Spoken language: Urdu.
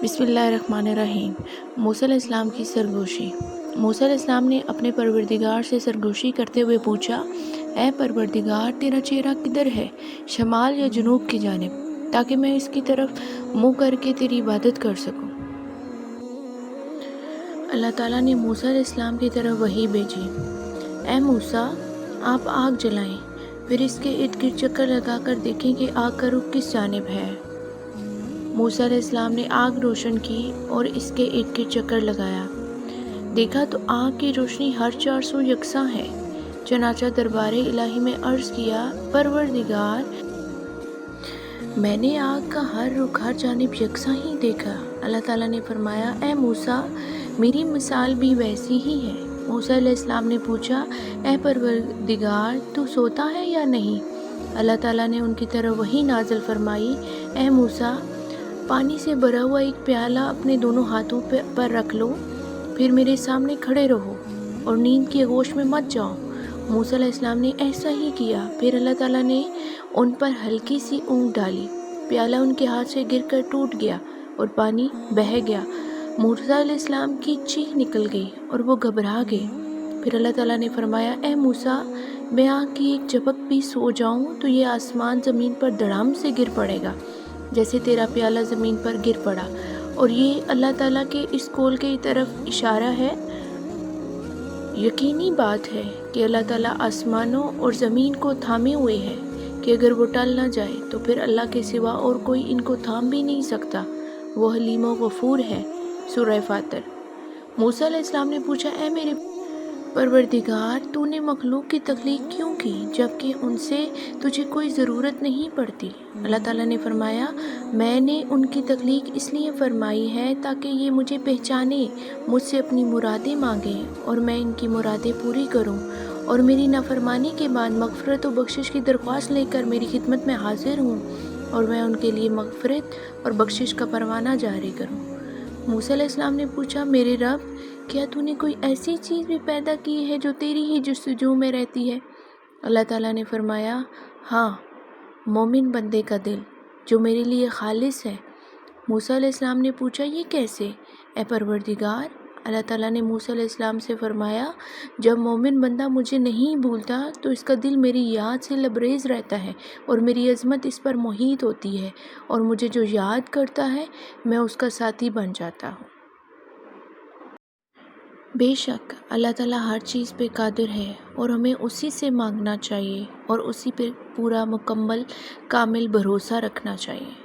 بسم اللہ الرحمن الرحیم۔ موسیٰ علیہ السلام کی سرگوشی۔ موسیٰ علیہ السلام نے اپنے پروردگار سے سرگوشی کرتے ہوئے پوچھا، اے پروردگار، تیرا چہرہ کدھر ہے، شمال یا جنوب کی جانب، تاکہ میں اس کی طرف منہ کر کے تیری عبادت کر سکوں۔ اللہ تعالیٰ نے موسیٰ علیہ السلام کی طرف وحی بھیجی، اے موسیٰ، آپ آگ جلائیں، پھر اس کے ارد گرد چکر لگا کر دیکھیں کہ آگ کا رخ کس جانب ہے۔ موسیٰ علیہ السلام نے آگ روشن کی اور اس کے ارد گرد چکر لگایا، دیکھا تو آگ کی روشنی ہر 400 یکساں ہے۔ چنانچہ دربار الہی میں عرض کیا، پروردگار، میں نے آگ کا ہر رخ ہر جانب یکساں ہی دیکھا۔ اللہ تعالیٰ نے فرمایا، اے موسیٰ، میری مثال بھی ویسی ہی ہے۔ موسیٰ علیہ السلام نے پوچھا، اے پروردگار، تو سوتا ہے یا نہیں؟ اللہ تعالیٰ نے ان کی طرف وحی نازل فرمائی، اے موسیٰ، پانی سے بھرا ہوا ایک پیالہ اپنے دونوں ہاتھوں پر رکھ لو، پھر میرے سامنے کھڑے رہو اور نیند کی آغوش میں مت جاؤ۔ موسیٰ علیہ السلام نے ایسا ہی کیا۔ پھر اللہ تعالیٰ نے ان پر ہلکی سی اونگھ ڈالی، پیالہ ان کے ہاتھ سے گر کر ٹوٹ گیا اور پانی بہہ گیا۔ موسیٰ علیہ السلام کی چیخ نکل گئی اور وہ گھبرا گئے۔ پھر اللہ تعالیٰ نے فرمایا، اے موسیٰ، میں آگ کی ایک جھپک بھی سو جاؤں تو یہ آسمان زمین پر دڑام سے گر پڑے گا، جیسے تیرا پیالہ زمین پر گر پڑا۔ اور یہ اللہ تعالیٰ کے اس قول کی طرف اشارہ ہے۔ یقینی بات ہے کہ اللہ تعالیٰ آسمانوں اور زمین کو تھامے ہوئے ہے کہ اگر وہ ٹل نہ جائے تو پھر اللہ کے سوا اور کوئی ان کو تھام بھی نہیں سکتا۔ وہ حلیم و غفور ہے۔ سورہ فاطر۔ موسیٰ علیہ السلام نے پوچھا، اے میرے پروردگار، تو نے مخلوق کی تخلیق کیوں کی جبکہ ان سے تجھے کوئی ضرورت نہیں پڑتی؟ اللہ تعالیٰ نے فرمایا، میں نے ان کی تخلیق اس لیے فرمائی ہے تاکہ یہ مجھے پہچانیں، مجھ سے اپنی مرادیں مانگیں اور میں ان کی مرادیں پوری کروں، اور میری نافرمانی کے بعد مغفرت و بخشش کی درخواست لے کر میری خدمت میں حاضر ہوں، اور میں ان کے لیے مغفرت اور بخشش کا پروانہ جاری کروں۔ موسیٰ علیہ السلام نے پوچھا، میرے رب، کیا تو نے کوئی ایسی چیز بھی پیدا کی ہے جو تیری ہی جستجو میں رہتی ہے؟ اللہ تعالیٰ نے فرمایا، ہاں، مومن بندے کا دل جو میرے لیے خالص ہے۔ موسیٰ علیہ السلام نے پوچھا، یہ کیسے، اے پروردگار؟ اللہ تعالیٰ نے موسیٰ علیہ السلام سے فرمایا، جب مومن بندہ مجھے نہیں بھولتا تو اس کا دل میری یاد سے لبریز رہتا ہے اور میری عظمت اس پر محیط ہوتی ہے، اور مجھے جو یاد کرتا ہے میں اس کا ساتھی بن جاتا ہوں۔ بے شک اللہ تعالیٰ ہر چیز پہ قادر ہے اور ہمیں اسی سے مانگنا چاہیے اور اسی پہ پورا مکمل کامل بھروسہ رکھنا چاہیے۔